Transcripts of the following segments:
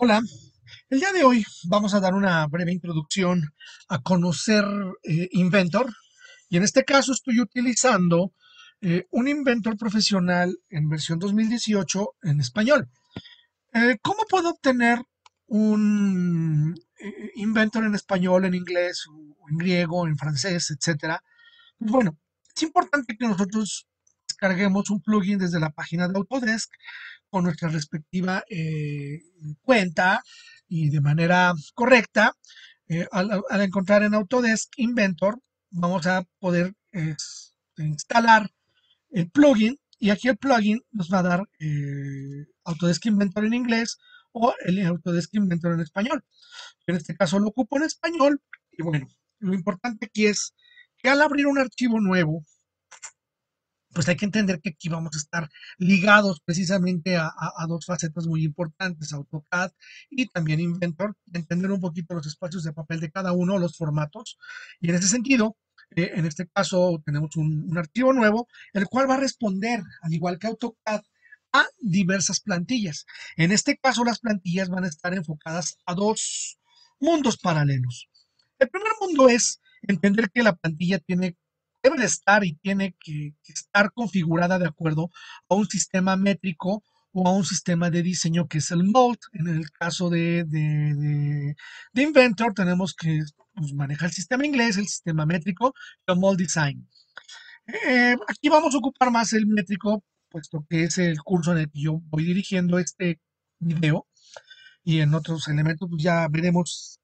Hola, el día de hoy vamos a dar una breve introducción a conocer Inventor y en este caso estoy utilizando un Inventor profesional en versión 2018 en español. ¿Cómo puedo obtener un Inventor en español, en inglés, o en griego, en francés, etcétera? Pues bueno, es importante que nosotros descarguemos un plugin desde la página de Autodesk con nuestra respectiva cuenta y de manera correcta. Al encontrar en Autodesk Inventor, vamos a poder instalar el plugin y aquí el plugin nos va a dar Autodesk Inventor en inglés o el Autodesk Inventor en español. En este caso lo ocupo en español y bueno, lo importante aquí es que al abrir un archivo nuevo, pues hay que entender que aquí vamos a estar ligados precisamente a dos facetas muy importantes, AutoCAD y también Inventor, entender un poquito los espacios de papel de cada uno, los formatos. Y en ese sentido, en este caso tenemos un archivo nuevo, el cual va a responder, al igual que AutoCAD, a diversas plantillas. En este caso, las plantillas van a estar enfocadas a dos mundos paralelos. El primer mundo es entender que la plantilla debe de estar y tiene que estar configurada de acuerdo a un sistema métrico o a un sistema de diseño que es el Mold. En el caso de Inventor tenemos que pues, manejar el sistema inglés, el sistema métrico y el Mold Design. Aquí vamos a ocupar más el métrico, puesto que es el curso en el que yo voy dirigiendo este video y en otros elementos pues ya veremos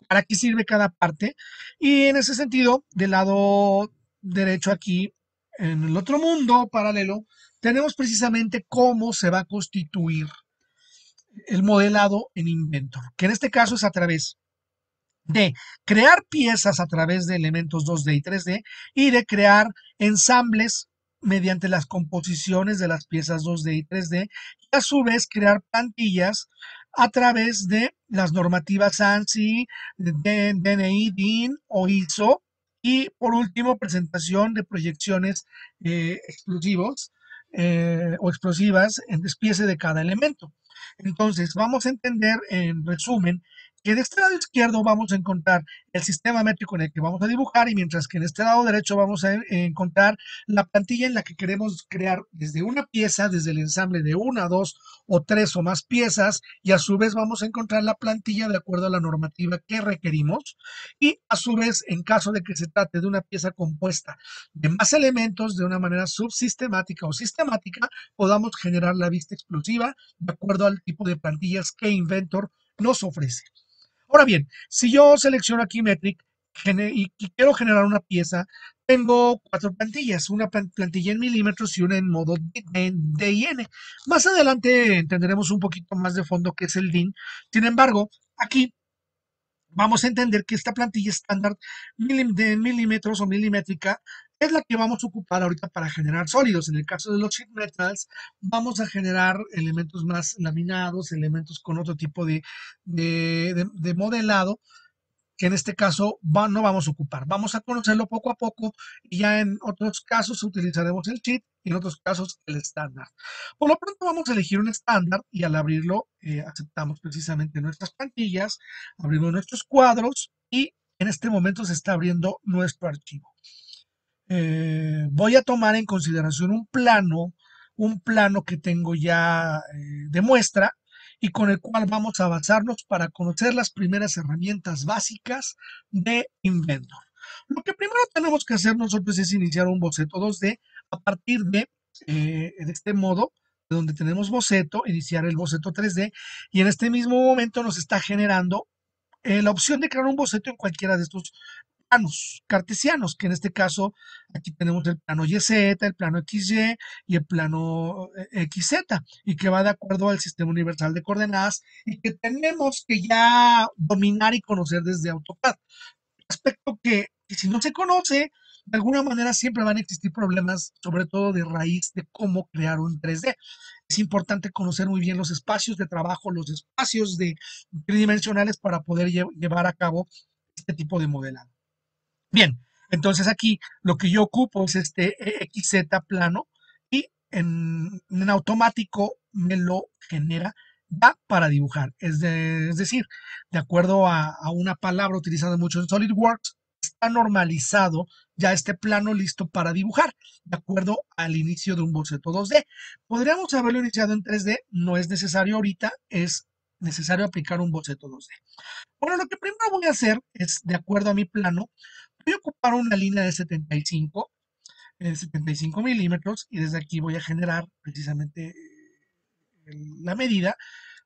para qué sirve cada parte. Y en ese sentido, del lado derecho aquí, en el otro mundo paralelo, tenemos precisamente cómo se va a constituir el modelado en Inventor, que en este caso es a través de crear piezas a través de elementos 2D y 3D y de crear ensambles mediante las composiciones de las piezas 2D y 3D y a su vez crear plantillas a través de las normativas ANSI, DNI, DIN o ISO y por último presentación de proyecciones explosivos o explosivas en despiece de cada elemento. Entonces vamos a entender en resumen que de este lado izquierdo vamos a encontrar el sistema métrico en el que vamos a dibujar y mientras que en este lado derecho vamos a encontrar la plantilla en la que queremos crear desde una pieza, desde el ensamble de una, dos o tres o más piezas y a su vez vamos a encontrar la plantilla de acuerdo a la normativa que requerimos y a su vez en caso de que se trate de una pieza compuesta de más elementos de una manera subsistemática o sistemática podamos generar la vista explosiva de acuerdo al tipo de plantillas que Inventor nos ofrece. Ahora bien, si yo selecciono aquí Metric y quiero generar una pieza, tengo cuatro plantillas, una plantilla en milímetros y una en modo DIN. Más adelante entenderemos un poquito más de fondo qué es el DIN. Sin embargo, aquí vamos a entender que esta plantilla estándar de milímetros o milimétrica es la que vamos a ocupar ahorita para generar sólidos. En el caso de los sheet metals, vamos a generar elementos más laminados, elementos con otro tipo de modelado que en este caso no vamos a ocupar. Vamos a conocerlo poco a poco y ya en otros casos utilizaremos el cheat y en otros casos el estándar. Por lo pronto vamos a elegir un estándar y al abrirlo aceptamos precisamente nuestras plantillas, abrimos nuestros cuadros y en este momento se está abriendo nuestro archivo. Voy a tomar en consideración un plano que tengo ya de muestra y con el cual vamos a basarnos para conocer las primeras herramientas básicas de Inventor. Lo que primero tenemos que hacer nosotros es iniciar un boceto 2D a partir de este modo, de donde tenemos boceto, iniciar el boceto 3D y en este mismo momento nos está generando la opción de crear un boceto en cualquiera de estos planos cartesianos, que en este caso aquí tenemos el plano YZ, el plano XY y el plano XZ, y que va de acuerdo al sistema universal de coordenadas y que tenemos que ya dominar y conocer desde AutoCAD. Aspecto que si no se conoce, de alguna manera siempre van a existir problemas, sobre todo de raíz de cómo crear un 3D. Es importante conocer muy bien los espacios de trabajo, los espacios tridimensionales para poder llevar a cabo este tipo de modelado. Bien, entonces aquí lo que yo ocupo es este XZ plano y en automático me lo genera va para dibujar. Es decir, de acuerdo a una palabra utilizada mucho en SolidWorks, está normalizado ya este plano listo para dibujar, de acuerdo al inicio de un boceto 2D. Podríamos haberlo iniciado en 3D, no es necesario ahorita, es necesario aplicar un boceto 2D. Bueno, lo que primero voy a hacer es, de acuerdo a mi plano, voy a ocupar una línea de 75 milímetros y desde aquí voy a generar precisamente la medida,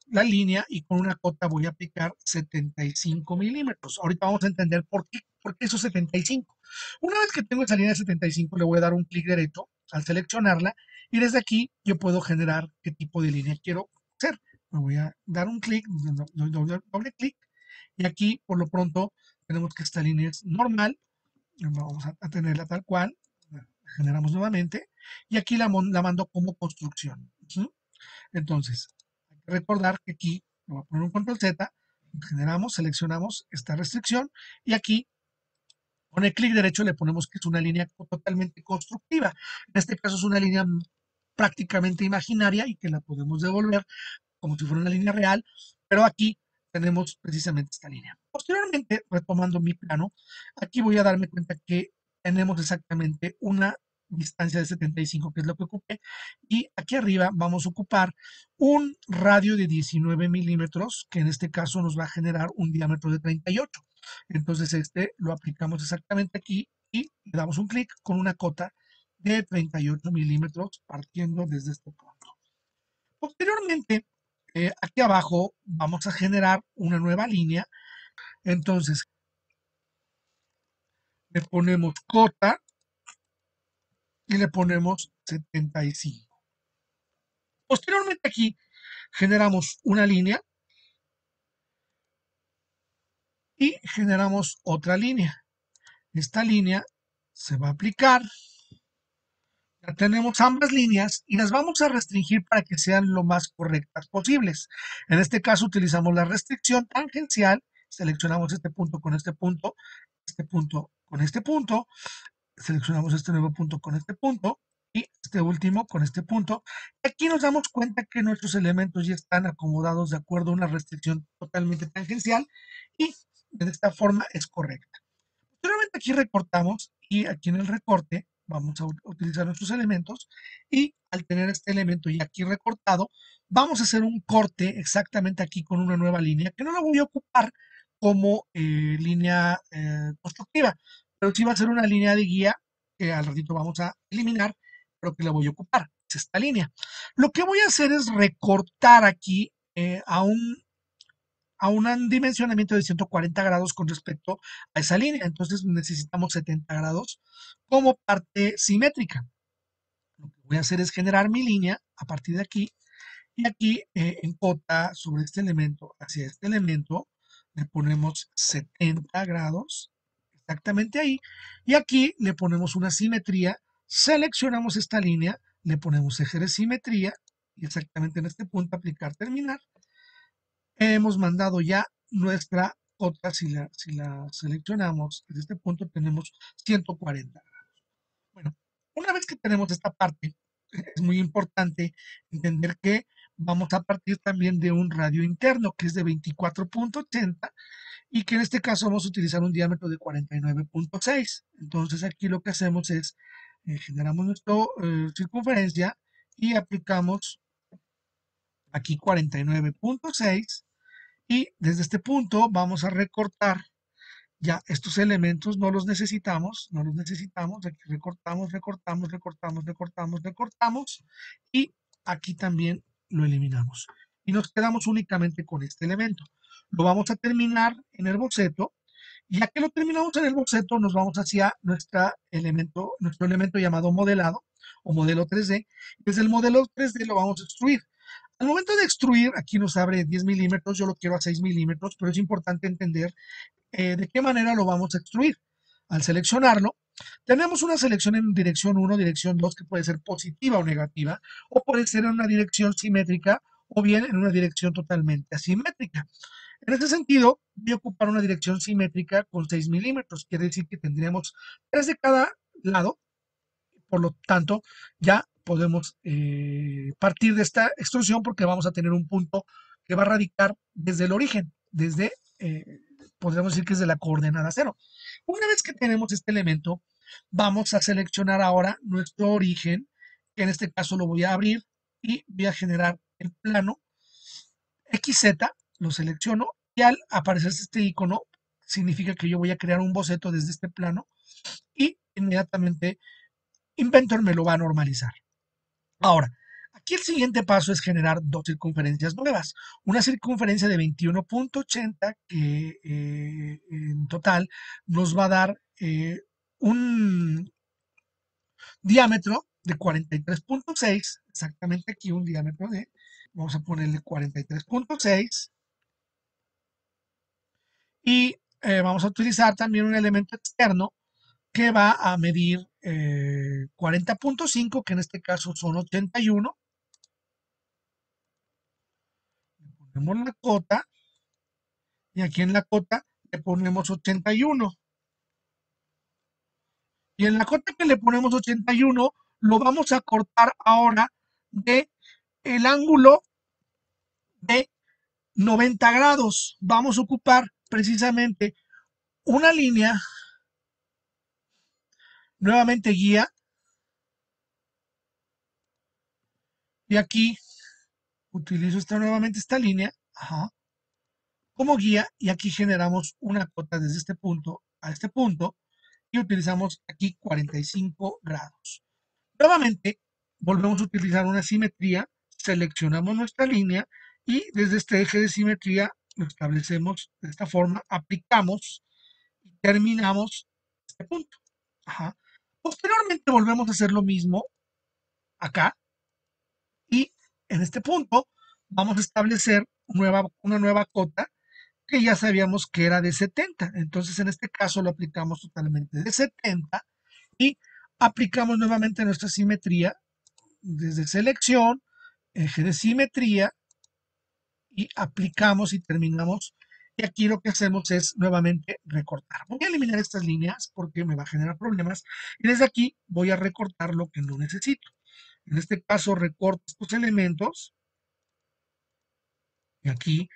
la línea y con una cota voy a aplicar 75 milímetros. Ahorita vamos a entender por qué esos 75. Una vez que tengo esa línea de 75 le voy a dar un clic derecho al seleccionarla y desde aquí yo puedo generar qué tipo de línea quiero hacer. Me voy a dar un clic, doble clic y aquí por lo pronto tenemos que esta línea es normal. Vamos a tenerla tal cual. Generamos nuevamente y aquí la mando como construcción. ¿Sí? Entonces, hay que recordar que aquí, voy a poner un control Z, generamos, seleccionamos esta restricción y aquí con el clic derecho le ponemos que es una línea totalmente constructiva. En este caso es una línea prácticamente imaginaria y que la podemos devolver como si fuera una línea real, pero aquí tenemos precisamente esta línea. Posteriormente, retomando mi plano, aquí voy a darme cuenta que tenemos exactamente una distancia de 75, que es lo que ocupé, y aquí arriba vamos a ocupar un radio de 19 milímetros, que en este caso nos va a generar un diámetro de 38. Entonces este lo aplicamos exactamente aquí y le damos un clic con una cota de 38 milímetros partiendo desde este punto. Posteriormente, aquí abajo vamos a generar una nueva línea. Entonces, le ponemos cota y le ponemos 75. Posteriormente aquí generamos una línea y generamos otra línea. Esta línea se va a aplicar. Ya tenemos ambas líneas y las vamos a restringir para que sean lo más correctas posibles. En este caso utilizamos la restricción tangencial. Seleccionamos este punto con este punto, seleccionamos este nuevo punto con este punto y este último con este punto. Aquí nos damos cuenta que nuestros elementos ya están acomodados de acuerdo a una restricción totalmente tangencial y de esta forma es correcta. Posteriormente aquí recortamos y aquí en el recorte vamos a utilizar nuestros elementos y al tener este elemento ya aquí recortado, vamos a hacer un corte exactamente aquí con una nueva línea que no la voy a ocupar como línea constructiva, pero sí va a ser una línea de guía que al ratito vamos a eliminar, pero que la voy a ocupar, es esta línea. Lo que voy a hacer es recortar aquí a un dimensionamiento de 140 grados con respecto a esa línea. Entonces necesitamos 70 grados como parte simétrica. Lo que voy a hacer es generar mi línea a partir de aquí y aquí en cota sobre este elemento hacia este elemento le ponemos 70 grados exactamente ahí y aquí le ponemos una simetría, seleccionamos esta línea, le ponemos eje de simetría y exactamente en este punto aplicar terminar. Hemos mandado ya nuestra cota, si la seleccionamos, en este punto tenemos 140 grados. Bueno, una vez que tenemos esta parte, es muy importante entender que vamos a partir también de un radio interno que es de 24.80 y que en este caso vamos a utilizar un diámetro de 49.6. Entonces aquí lo que hacemos es generamos nuestra circunferencia y aplicamos aquí 49.6 y desde este punto vamos a recortar ya estos elementos, no los necesitamos, aquí recortamos, recortamos, recortamos, recortamos, recortamos y aquí también lo eliminamos. Y nos quedamos únicamente con este elemento. Lo vamos a terminar en el boceto y ya que lo terminamos en el boceto nos vamos hacia nuestro elemento llamado modelado o modelo 3D. Desde el modelo 3D lo vamos a extruir. Al momento de extruir, aquí nos abre 10 milímetros, yo lo quiero a 6 milímetros, pero es importante entender de qué manera lo vamos a extruir. Al seleccionarlo, tenemos una selección en dirección 1, dirección 2, que puede ser positiva o negativa, o puede ser en una dirección simétrica o bien en una dirección totalmente asimétrica. En este sentido, voy a ocupar una dirección simétrica con 6 milímetros, quiere decir que tendríamos 3 de cada lado, por lo tanto, ya podemos partir de esta extrusión porque vamos a tener un punto que va a radicar desde el origen, desde, podríamos decir que es de la coordenada cero. Una vez que tenemos este elemento, vamos a seleccionar ahora nuestro origen, que en este caso lo voy a abrir y voy a generar el plano XZ, lo selecciono y al aparecer este icono significa que yo voy a crear un boceto desde este plano y inmediatamente Inventor me lo va a normalizar. Ahora, aquí el siguiente paso es generar dos circunferencias nuevas. Una circunferencia de 21.80 que en total nos va a dar un diámetro de 43.6, exactamente aquí un diámetro de, vamos a ponerle 43.6 y vamos a utilizar también un elemento externo que va a medir 40.5, que en este caso son 81. Ponemos la cota y aquí en la cota le ponemos 81. Y en la cota que le ponemos 81 lo vamos a cortar ahora de el ángulo de 90 grados. Vamos a ocupar precisamente una línea, nuevamente guía, y aquí utilizo nuevamente esta línea, ajá, como guía, y aquí generamos una cota desde este punto a este punto y utilizamos aquí 45 grados. Nuevamente, volvemos a utilizar una simetría, seleccionamos nuestra línea y desde este eje de simetría lo establecemos de esta forma, aplicamos y terminamos este punto. Ajá. Posteriormente volvemos a hacer lo mismo acá y en este punto vamos a establecer una nueva cota que ya sabíamos que era de 70. Entonces en este caso lo aplicamos totalmente de 70 y aplicamos nuevamente nuestra simetría desde selección, eje de simetría y aplicamos y terminamos. Y aquí lo que hacemos es nuevamente recortar. Voy a eliminar estas líneas porque me va a generar problemas. Y desde aquí voy a recortar lo que no necesito. En este caso recorto estos elementos. Y aquí,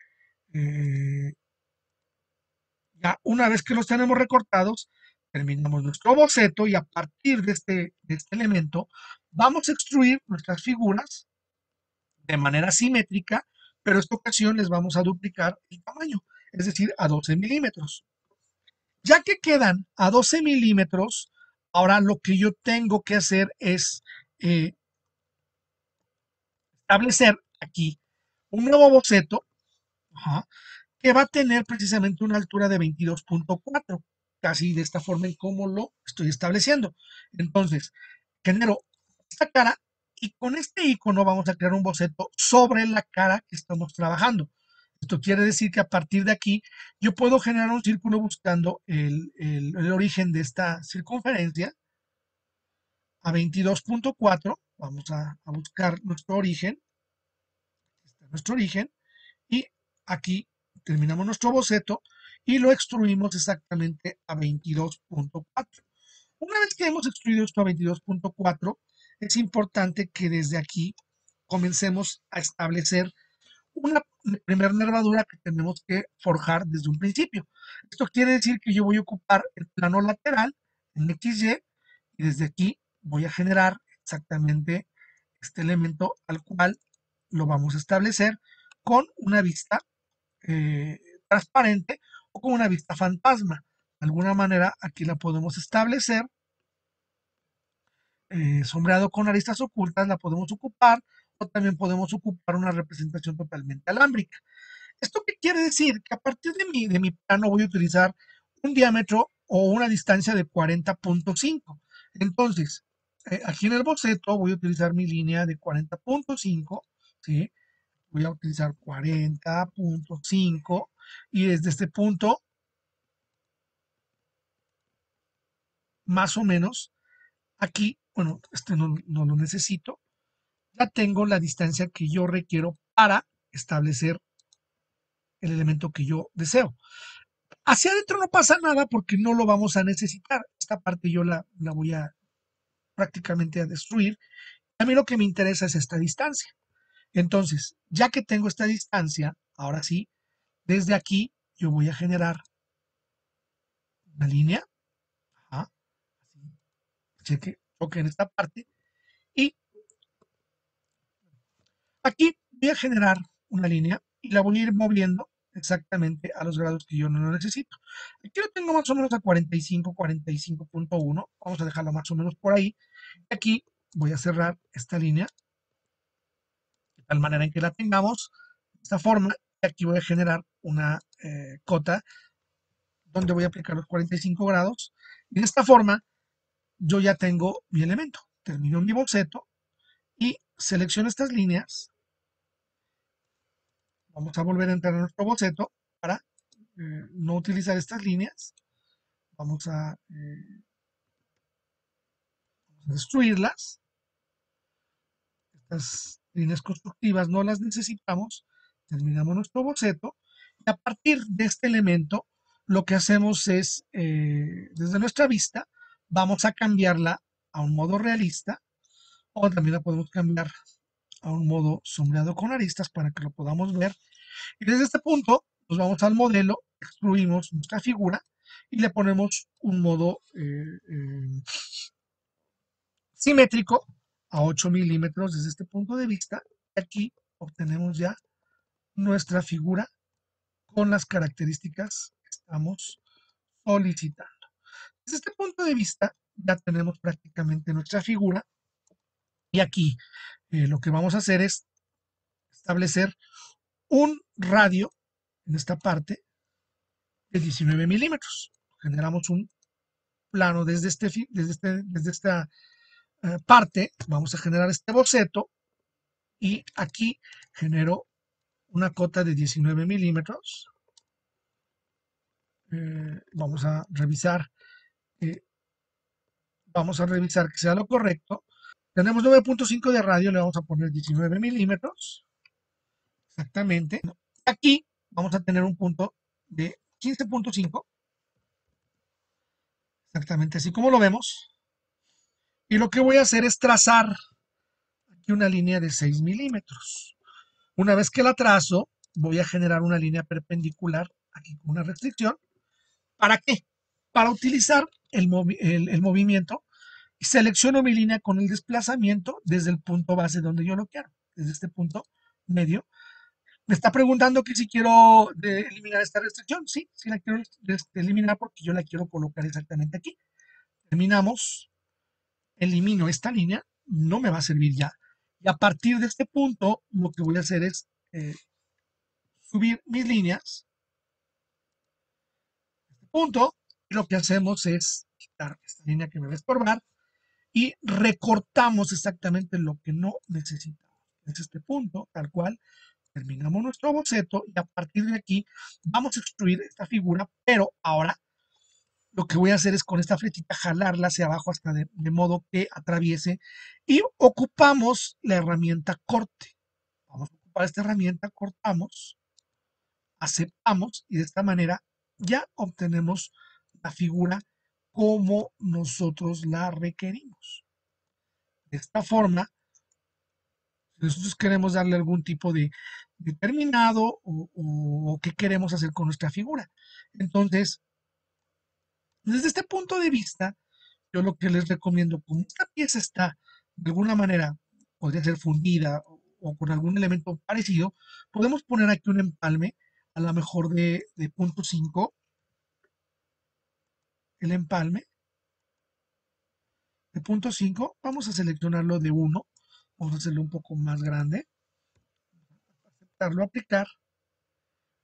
ya una vez que los tenemos recortados, terminamos nuestro boceto y a partir de este elemento vamos a extruir nuestras figuras de manera simétrica, pero esta ocasión les vamos a duplicar el tamaño, es decir, a 12 milímetros. Ya que quedan a 12 milímetros, ahora lo que yo tengo que hacer es establecer aquí un nuevo boceto, ajá, que va a tener precisamente una altura de 22.4, casi de esta forma en cómo lo estoy estableciendo. Entonces, genero esta cara y con este icono vamos a crear un boceto sobre la cara que estamos trabajando. Esto quiere decir que a partir de aquí yo puedo generar un círculo buscando el origen de esta circunferencia a 22.4. Vamos a buscar nuestro origen. Este es nuestro origen. Y aquí terminamos nuestro boceto y lo extruimos exactamente a 22.4. Una vez que hemos extruido esto a 22.4, es importante que desde aquí comencemos a establecer una primera nervadura que tenemos que forjar desde un principio. Esto quiere decir que yo voy a ocupar el plano lateral en XY y desde aquí voy a generar exactamente este elemento al cual lo vamos a establecer con una vista eh, transparente o con una vista fantasma. De alguna manera aquí la podemos establecer, sombreado con aristas ocultas la podemos ocupar o también podemos ocupar una representación totalmente alámbrica. ¿Esto qué quiere decir? Que a partir de mi plano voy a utilizar un diámetro o una distancia de 40.5. Entonces, aquí en el boceto voy a utilizar mi línea de 40.5, ¿sí? Voy a utilizar 40.5 y desde este punto, más o menos, aquí, bueno, este no lo necesito, ya tengo la distancia que yo requiero para establecer el elemento que yo deseo. Hacia adentro no pasa nada porque no lo vamos a necesitar. Esta parte yo la voy a prácticamente a destruir. A mí lo que me interesa es esta distancia. Entonces, ya que tengo esta distancia, ahora sí, desde aquí yo voy a generar una línea. Ajá, así, cheque, toque en esta parte. Y aquí voy a generar una línea y la voy a ir moviendo exactamente a los grados que yo no lo necesito. Aquí lo tengo más o menos a 45, 45.1. Vamos a dejarlo más o menos por ahí. Aquí voy a cerrar esta línea de tal manera en que la tengamos de esta forma. Y aquí voy a generar una cota donde voy a aplicar los 45 grados. Y de esta forma yo ya tengo mi elemento. Termino mi boceto y selecciono estas líneas. Vamos a volver a entrar a nuestro boceto para no utilizar estas líneas. Vamos a destruirlas. Estas líneas constructivas no las necesitamos. Terminamos nuestro boceto. Y a partir de este elemento, lo que hacemos es, desde nuestra vista, vamos a cambiarla a un modo realista o también la podemos cambiar a un modo sombreado con aristas para que lo podamos ver. Y desde este punto nos vamos al modelo, excluimos nuestra figura y le ponemos un modo simétrico a 8 milímetros desde este punto de vista. Aquí obtenemos ya nuestra figura con las características que estamos solicitando. Desde este punto de vista ya tenemos prácticamente nuestra figura y aquí lo que vamos a hacer es establecer un radio en esta parte de 19 milímetros. Generamos un plano desde esta parte, vamos a generar este boceto y aquí genero una cota de 19 milímetros. Vamos a revisar eh, que sea lo correcto. Tenemos 9.5 de radio, le vamos a poner 19 milímetros. Exactamente. Aquí vamos a tener un punto de 15.5. Exactamente así como lo vemos. Y lo que voy a hacer es trazar aquí una línea de 6 milímetros. Una vez que la trazo, voy a generar una línea perpendicular aquí con una restricción. ¿Para qué? Para utilizar el movimiento y selecciono mi línea con el desplazamiento desde el punto base donde yo lo quiero, desde este punto medio. Me está preguntando que si quiero eliminar esta restricción. Sí, sí la quiero eliminar porque yo la quiero colocar exactamente aquí. Terminamos, elimino esta línea, no me va a servir ya. Y a partir de este punto, lo que voy a hacer es subir mis líneas. Este punto, y lo que hacemos es quitar esta línea que me va a estorbar y recortamos exactamente lo que no necesitamos. Es este punto, tal cual. Terminamos nuestro boceto y a partir de aquí vamos a extruir esta figura, pero ahora lo que voy a hacer es con esta flechita jalarla hacia abajo hasta de modo que atraviese y ocupamos la herramienta corte. Vamos a ocupar esta herramienta, cortamos, aceptamos y de esta manera ya obtenemos la figura como nosotros la requerimos. De esta forma, si nosotros queremos darle algún tipo de determinado o qué queremos hacer con nuestra figura. Entonces, desde este punto de vista, yo lo que les recomiendo, como esta pieza está de alguna manera, podría ser fundida o con algún elemento parecido, podemos poner aquí un empalme, a lo mejor de punto 5, el empalme de punto 5, vamos a seleccionarlo de 1, vamos a hacerlo un poco más grande, aceptarlo, aplicar,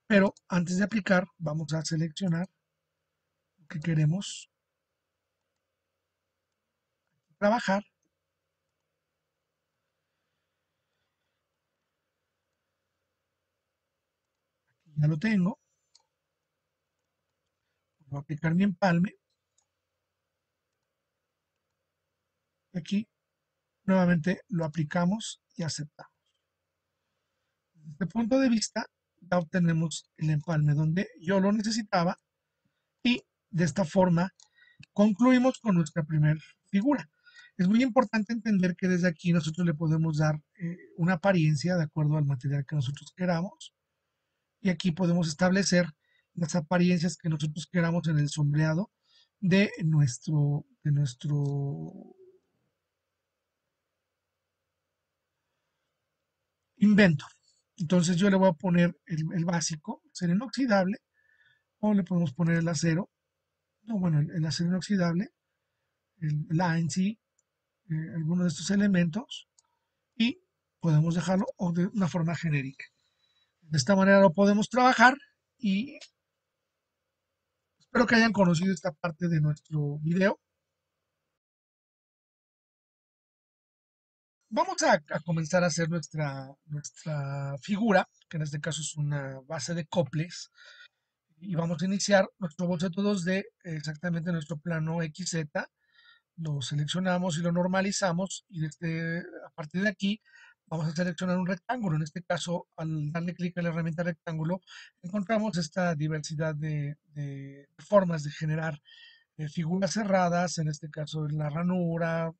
pero antes de aplicar vamos a seleccionar lo que queremos trabajar. Ya lo tengo, voy a aplicar mi empalme, aquí nuevamente lo aplicamos y aceptamos. Desde este punto de vista ya obtenemos el empalme donde yo lo necesitaba y de esta forma concluimos con nuestra primera figura. Es muy importante entender que desde aquí nosotros le podemos dar una apariencia de acuerdo al material que nosotros queramos. y aquí podemos establecer las apariencias que nosotros queramos en el sombreado de nuestro invento. Entonces yo le voy a poner el básico, acero inoxidable, o le podemos poner el acero, no, bueno, el acero inoxidable, el ANC, alguno de estos elementos, y podemos dejarlo o de una forma genérica. De esta manera lo podemos trabajar y espero que hayan conocido esta parte de nuestro video. Vamos a comenzar a hacer nuestra figura, que en este caso es una base de coples, y vamos a iniciar nuestro boceto 2D, exactamente nuestro plano XZ. Lo seleccionamos y lo normalizamos, y a partir de aquí vamos a seleccionar un rectángulo. En este caso, al darle clic a la herramienta rectángulo, encontramos esta diversidad de formas de generar figuras cerradas, en este caso la ranura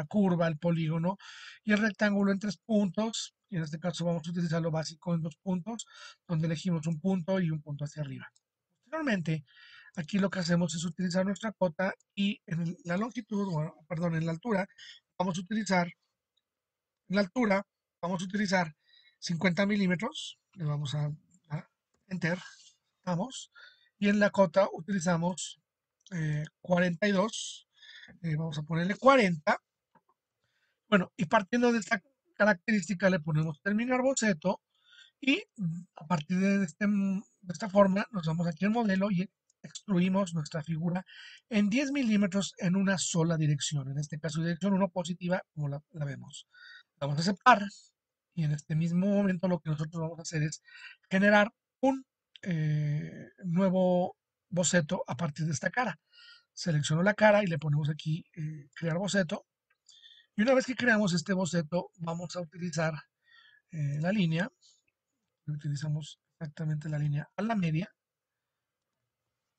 curva, el polígono y el rectángulo en 3 puntos. Y en este caso vamos a utilizar lo básico en 2 puntos, donde elegimos un punto y un punto hacia arriba. Posteriormente, aquí lo que hacemos es utilizar nuestra cota y en la longitud, bueno, perdón, en la altura, vamos a utilizar, en la altura, vamos a utilizar 50 milímetros, le vamos a enter, vamos, y en la cota utilizamos 42, vamos a ponerle 40. Bueno, y partiendo de esta característica le ponemos terminar boceto y a partir de esta forma nos vamos aquí al modelo y extruimos nuestra figura en 10 milímetros en una sola dirección. En este caso, dirección 1 positiva, como la vemos. Vamos a aceptar y en este mismo momento lo que nosotros vamos a hacer es generar un nuevo boceto a partir de esta cara. Selecciono la cara y le ponemos aquí crear boceto. Y una vez que creamos este boceto, vamos a utilizar la línea. Utilizamos exactamente la línea a la media.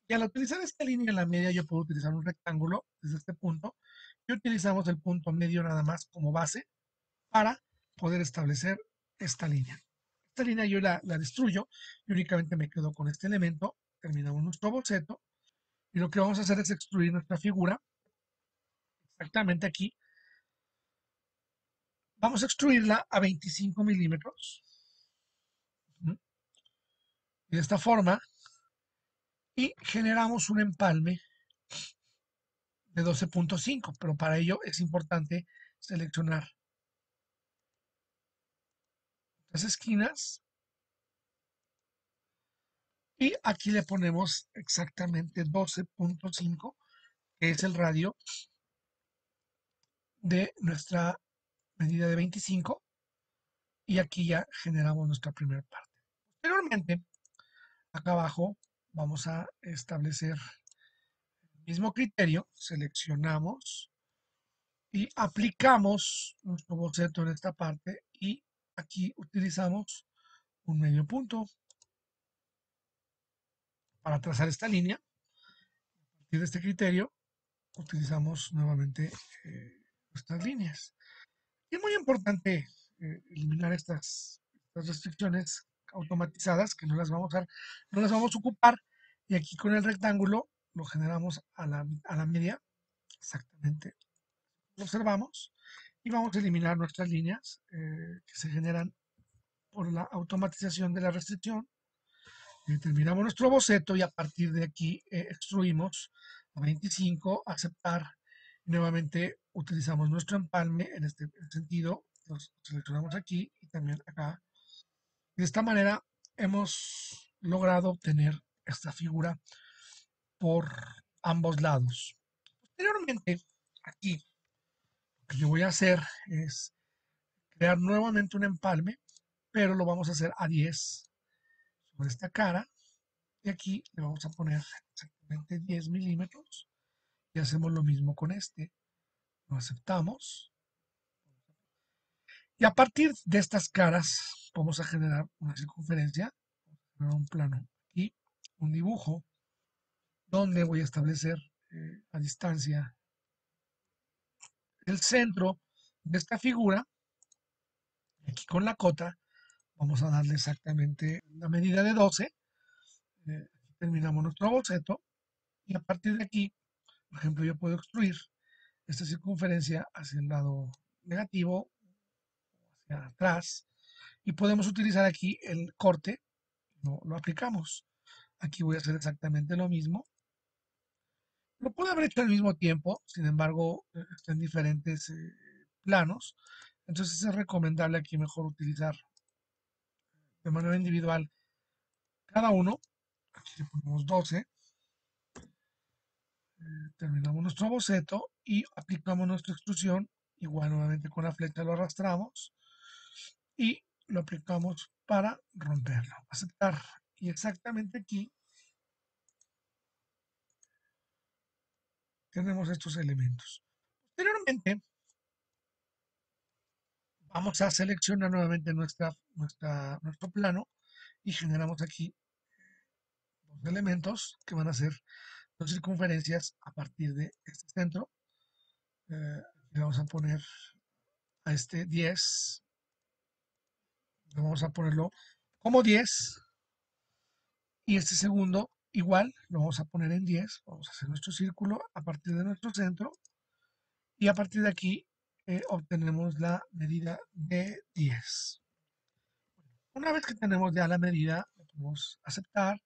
Y al utilizar esta línea a la media, yo puedo utilizar un rectángulo desde este punto. Y utilizamos el punto medio nada más como base para poder establecer esta línea. Esta línea yo la destruyo y únicamente me quedo con este elemento. Terminamos nuestro boceto. Y lo que vamos a hacer es extruir nuestra figura exactamente aquí. Vamos a extruirla a 25 milímetros. Y de esta forma, y generamos un empalme de 12.5, pero para ello es importante seleccionar las esquinas y aquí le ponemos exactamente 12.5, que es el radio de nuestra medida de 25, y aquí ya generamos nuestra primera parte. Posteriormente, acá abajo vamos a establecer el mismo criterio, seleccionamos y aplicamos nuestro boceto en esta parte y aquí utilizamos un medio punto para trazar esta línea. A partir de este criterio utilizamos nuevamente nuestras líneas. Y es muy importante eliminar estas restricciones automatizadas que no las vamos a ocupar. Y aquí con el rectángulo lo generamos a la media, exactamente. Lo observamos y vamos a eliminar nuestras líneas que se generan por la automatización de la restricción. Terminamos nuestro boceto y a partir de aquí extruimos a 25, aceptar. Nuevamente utilizamos nuestro empalme en este sentido, los seleccionamos aquí y también acá. De esta manera hemos logrado obtener esta figura por ambos lados. Posteriormente, aquí lo que yo voy a hacer es crear nuevamente un empalme, pero lo vamos a hacer a 10 sobre esta cara. Y aquí le vamos a poner exactamente 10 milímetros y hacemos lo mismo con este. Lo aceptamos. Y a partir de estas caras vamos a generar una circunferencia, generar un plano aquí, un dibujo, donde voy a establecer a distancia el centro de esta figura. Aquí con la cota Vamos a darle exactamente la medida de 12. Terminamos nuestro boceto y a partir de aquí, por ejemplo, yo puedo extruir esta circunferencia hacia el lado negativo, hacia atrás, y podemos utilizar aquí el corte, lo aplicamos. Aquí voy a hacer exactamente lo mismo. Lo puedo haber hecho al mismo tiempo, sin embargo, está en diferentes planos. Entonces es recomendable aquí mejor utilizar de manera individual cada uno. Aquí le ponemos 12. Terminamos nuestro boceto y aplicamos nuestra extrusión. Igual nuevamente con la flecha lo arrastramos y lo aplicamos para romperlo. Aceptar. Y exactamente aquí tenemos estos elementos. Posteriormente vamos a seleccionar nuevamente nuestro plano y generamos aquí dos elementos que van a ser dos circunferencias a partir de este centro. Le vamos a poner a este 10, vamos a ponerlo como 10 y este segundo igual lo vamos a poner en 10. Vamos a hacer nuestro círculo a partir de nuestro centro y a partir de aquí obtenemos la medida de 10. Una vez que tenemos ya la medida, le podemos aceptar,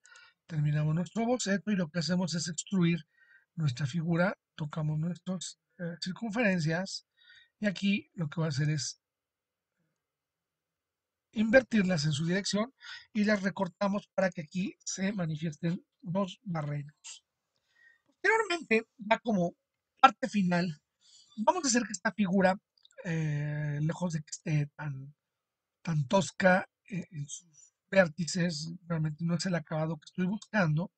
terminamos nuestro boceto y lo que hacemos es extruir nuestra figura, tocamos nuestras circunferencias y aquí lo que va a hacer es invertirlas en su dirección y las recortamos para que aquí se manifiesten dos barreras. Posteriormente, ya como parte final, vamos a hacer que esta figura, lejos de que esté tan tosca en sus vértices, realmente no es el acabado que estoy buscando.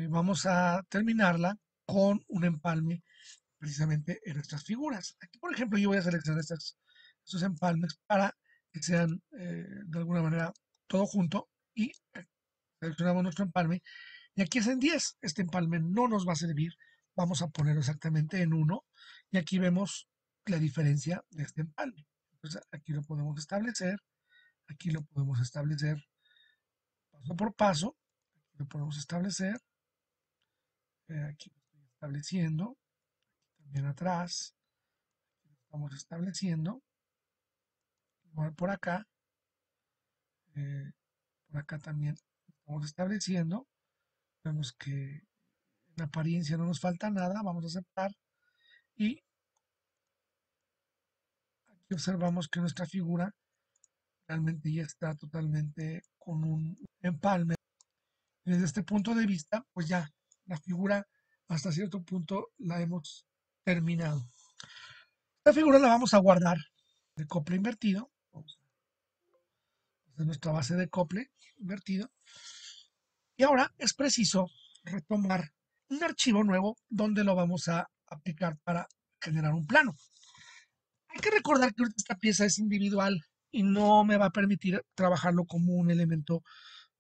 Vamos a terminarla con un empalme precisamente en nuestras figuras. Aquí, por ejemplo, yo voy a seleccionar estos empalmes para que sean de alguna manera todo junto y seleccionamos nuestro empalme y aquí es en 10. Este empalme no nos va a servir. Vamos a ponerlo exactamente en 1 y aquí vemos la diferencia de este empalme. Entonces aquí lo podemos establecer. Aquí lo podemos establecer paso por paso. Aquí lo podemos establecer. Aquí lo estoy estableciendo. También atrás. Aquí lo estamos estableciendo. Igual por acá. eh, por acá también lo estamos estableciendo. Vemos que en apariencia no nos falta nada. Vamos a aceptar. Y aquí observamos que nuestra figura realmente ya está totalmente con un empalme. Desde este punto de vista, pues ya la figura hasta cierto punto la hemos terminado. La figura la vamos a guardar de cople invertido. Vamos a hacer nuestra base de cople invertido. Y ahora es preciso retomar un archivo nuevo donde lo vamos a aplicar para generar un plano. Hay que recordar que esta pieza es individual y no me va a permitir trabajarlo como un elemento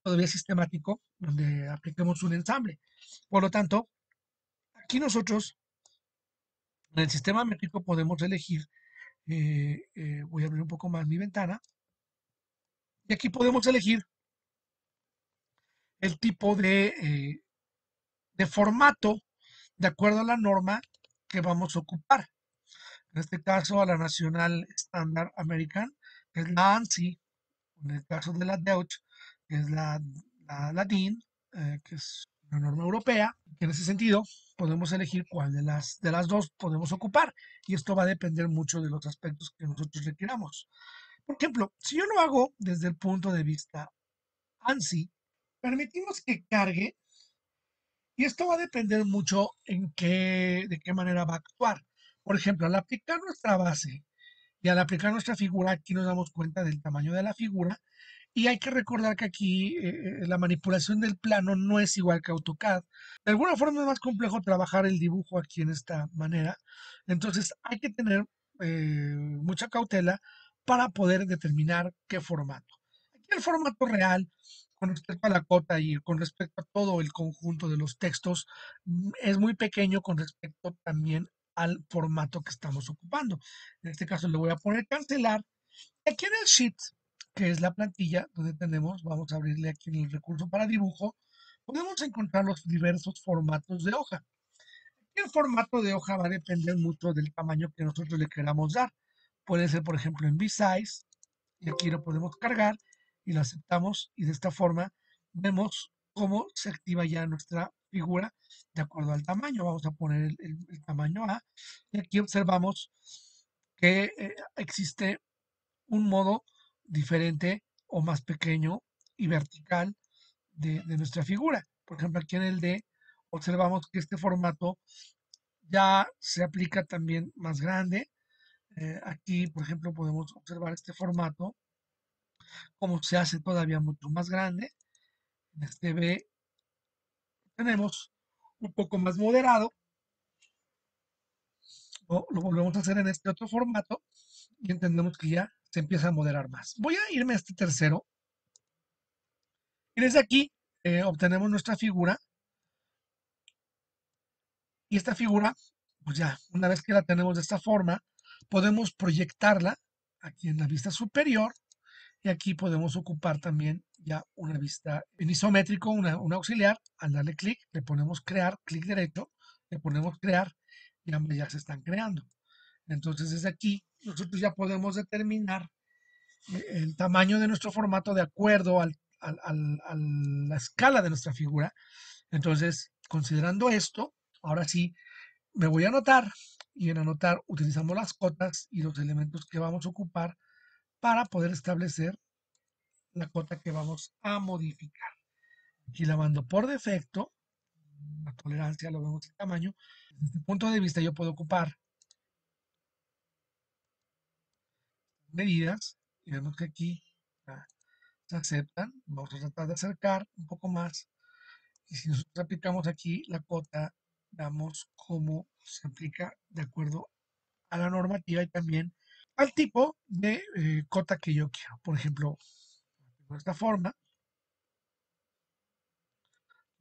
todavía sistemático donde apliquemos un ensamble. Por lo tanto, aquí nosotros en el sistema métrico podemos elegir, voy a abrir un poco más mi ventana, y aquí podemos elegir el tipo de formato de acuerdo a la norma que vamos a ocupar. En este caso a la Nacional Standard American, que es la ANSI. En el caso de la Deutsch, que es la DIN, que es una norma europea. En ese sentido, podemos elegir cuál de las dos podemos ocupar. Y esto va a depender mucho de los aspectos que nosotros requiramos. Por ejemplo, si yo lo hago desde el punto de vista ANSI, permitimos que cargue y esto va a depender mucho de qué manera va a actuar. Por ejemplo, al aplicar nuestra base y al aplicar nuestra figura, aquí nos damos cuenta del tamaño de la figura y hay que recordar que aquí la manipulación del plano no es igual que AutoCAD. De alguna forma es más complejo trabajar el dibujo aquí en esta manera. Entonces hay que tener mucha cautela para poder determinar qué formato. Aquí el formato real, con respecto a la cota y con respecto a todo el conjunto de los textos, es muy pequeño con respecto también al formato que estamos ocupando. En este caso le voy a poner cancelar. Aquí en el Sheet que es la plantilla donde tenemos, vamos a abrirle aquí en el recurso para dibujo, podemos encontrar los diversos formatos de hoja. El formato de hoja va a depender mucho del tamaño que nosotros le queramos dar. Puede ser, por ejemplo, en B-Size, y aquí lo podemos cargar y lo aceptamos, y de esta forma vemos cómo se activa ya nuestra figura de acuerdo al tamaño. Vamos a poner el tamaño A, y aquí observamos que existe un modo diferente o más pequeño y vertical de nuestra figura. Por ejemplo, aquí en el D observamos que este formato ya se aplica también más grande. Aquí, por ejemplo, podemos observar este formato, como se hace todavía mucho más grande. En este B tenemos un poco más moderado, o lo volvemos a hacer en este otro formato y entendemos que ya se empieza a moderar más. Voy a irme a este tercero, y desde aquí obtenemos nuestra figura, y esta figura, pues ya, una vez que la tenemos de esta forma, podemos proyectarla aquí en la vista superior. Y aquí podemos ocupar también ya una vista en isométrico, una auxiliar. Al darle clic, le ponemos crear, clic derecho, le ponemos crear, y ambas ya se están creando. Entonces, desde aquí, nosotros ya podemos determinar el tamaño de nuestro formato de acuerdo a la escala de nuestra figura. Entonces, considerando esto, ahora sí, me voy a anotar, y en anotar utilizamos las cotas y los elementos que vamos a ocupar para poder establecer la cota que vamos a modificar. Aquí la mando por defecto, la tolerancia lo vemos el tamaño. Desde este punto de vista yo puedo ocupar medidas, y vemos que aquí se aceptan. Vamos a tratar de acercar un poco más, y si nosotros aplicamos aquí la cota, damos cómo se aplica de acuerdo a la normativa y también al tipo de cota que yo quiero. Por ejemplo, de esta forma,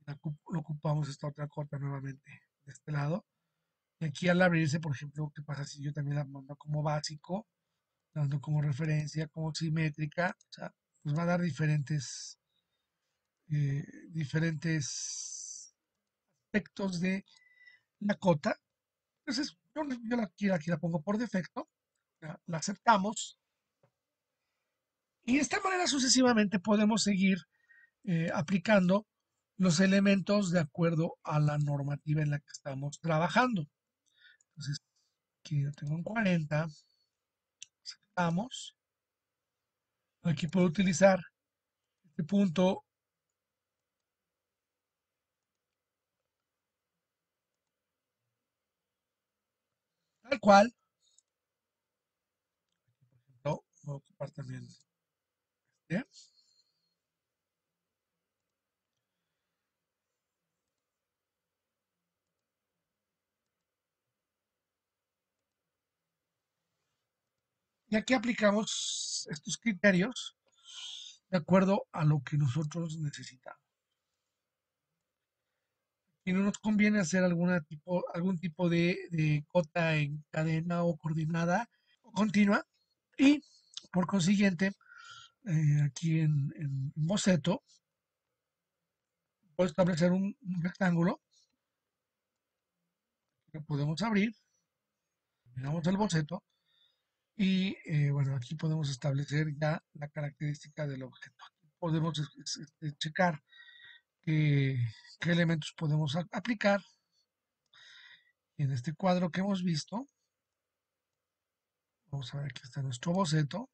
lo ocupamos esta otra cota nuevamente de este lado. Y aquí al abrirse, por ejemplo, ¿qué pasa si yo también la mando como básico, dando como referencia, como simétrica? O sea, pues va a dar diferentes aspectos de la cota. Entonces, aquí la pongo por defecto, la aceptamos, y de esta manera sucesivamente podemos seguir aplicando los elementos de acuerdo a la normativa en la que estamos trabajando. Entonces, aquí yo tengo un 40, aceptamos. Aquí puedo utilizar este punto tal cual. No, voy a ocupar también este. Y aquí aplicamos estos criterios de acuerdo a lo que nosotros necesitamos. Y no nos conviene hacer algún tipo de cota en cadena o coordinada o continua. Y por consiguiente, aquí en boceto, puedo establecer un rectángulo que podemos abrir. Miramos el boceto. Y bueno, aquí podemos establecer ya la característica del objeto. Podemos checar qué, qué elementos podemos aplicar. Y en este cuadro que hemos visto, vamos a ver que está nuestro boceto.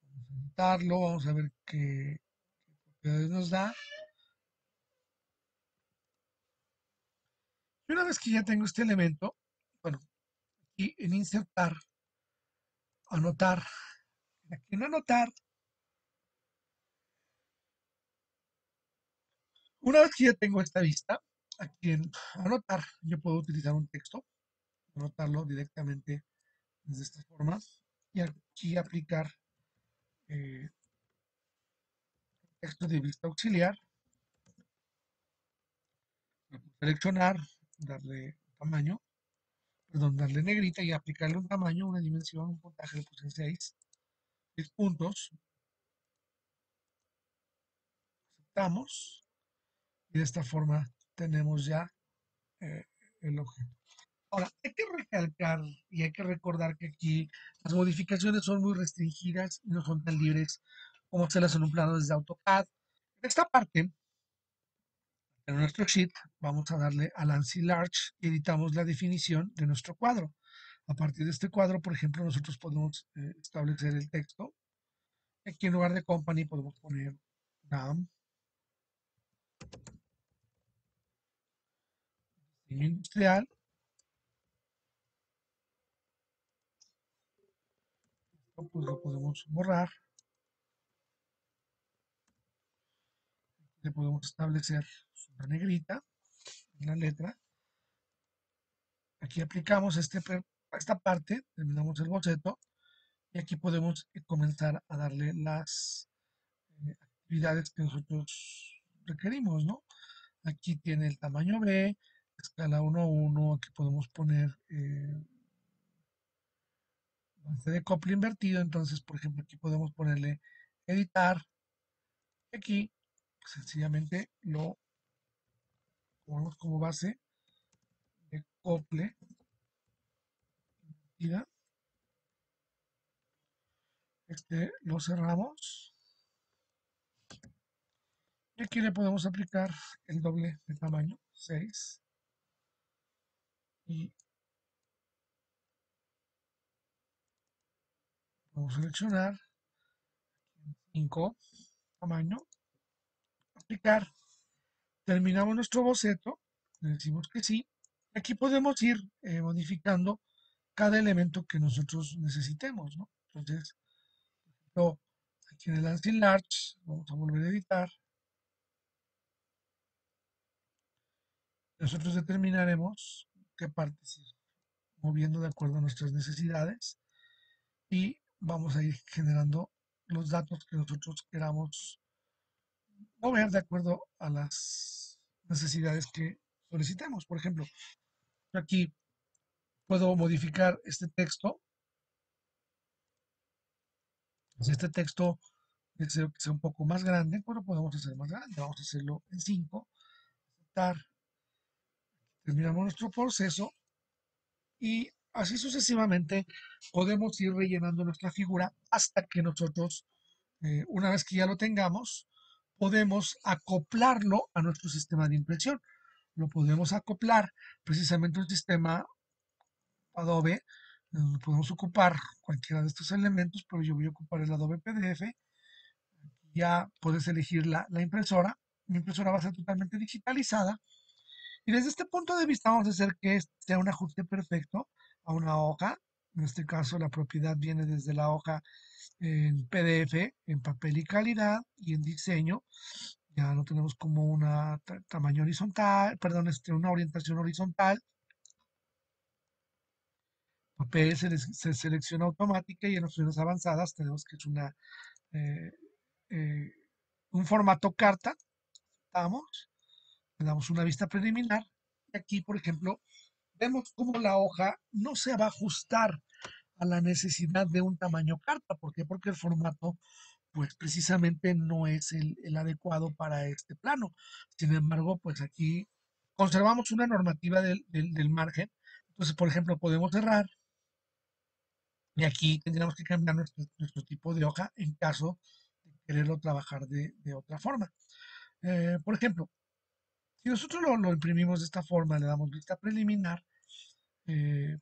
Vamos a editarlo, vamos a ver qué propiedades nos da. Y una vez que ya tengo este elemento, bueno, aquí en insertar, anotar, aquí en anotar, una vez que ya tengo esta vista, aquí en anotar, yo puedo utilizar un texto, anotarlo directamente de esta forma, y aquí aplicar eh, texto de vista auxiliar, seleccionar, darle tamaño, perdón, darle negrita y aplicarle un tamaño, una dimensión, un puntaje de puse 6 puntos. Damos y de esta forma tenemos ya eh, el objeto. Ahora, hay que recalcar y hay que recordar que aquí las modificaciones son muy restringidas y no son tan libres como hacerlas en un plano desde AutoCAD. En esta parte, en nuestro sheet, vamos a darle al ANSI Large y editamos la definición de nuestro cuadro. A partir de este cuadro, por ejemplo, nosotros podemos establecer el texto. Aquí en lugar de company podemos poner DAM, diseño industrial. Esto pues lo podemos borrar. Le podemos establecer una negrita en la letra. Aquí aplicamos esta parte, terminamos el boceto y aquí podemos comenzar a darle las actividades que nosotros requerimos, ¿no? Aquí tiene el tamaño B, escala 1 a 1, aquí podemos poner base de copla invertido, entonces, por ejemplo, aquí podemos ponerle editar, y aquí sencillamente lo ponemos como base de cople invertida, lo cerramos y aquí le podemos aplicar el doble de tamaño, 6, y vamos a seleccionar 5, tamaño, aplicar, terminamos nuestro boceto, le decimos que sí, y aquí podemos ir modificando cada elemento que nosotros necesitemos, ¿no? Entonces, aquí en el Lancing Large, vamos a volver a editar, nosotros determinaremos qué partes ir moviendo de acuerdo a nuestras necesidades y vamos a ir generando los datos que nosotros queramos mover de acuerdo a las necesidades que solicitemos. Por ejemplo, aquí puedo modificar este texto. Si este texto deseo que sea un poco más grande, pues lo podemos hacer más grande. Vamos a hacerlo en 5. Aceptar. Terminamos nuestro proceso y así sucesivamente podemos ir rellenando nuestra figura hasta que nosotros, una vez que ya lo tengamos, podemos acoplarlo a nuestro sistema de impresión. Lo podemos acoplar precisamente un sistema Adobe. Podemos ocupar cualquiera de estos elementos, pero yo voy a ocupar el Adobe PDF. Ya puedes elegir la impresora. Mi impresora va a ser totalmente digitalizada. Y desde este punto de vista vamos a hacer que sea un ajuste perfecto a una hoja. En este caso la propiedad viene desde la hoja en PDF, en papel y calidad y en diseño. Ya lo tenemos como una tamaño horizontal, perdón, una orientación horizontal. Papel se selecciona automática y en opciones avanzadas tenemos que es eh, eh, un formato carta. Damos, le damos una vista preliminar. Y aquí, por ejemplo, vemos cómo la hoja no se va a ajustar a la necesidad de un tamaño carta. ¿Por qué? Porque el formato, pues precisamente no es el adecuado para este plano. Sin embargo, pues aquí conservamos una normativa del margen. Entonces, por ejemplo, podemos cerrar y aquí tendríamos que cambiar nuestro tipo de hoja en caso de quererlo trabajar de otra forma. Por ejemplo, si nosotros lo imprimimos de esta forma, le damos vista preliminar,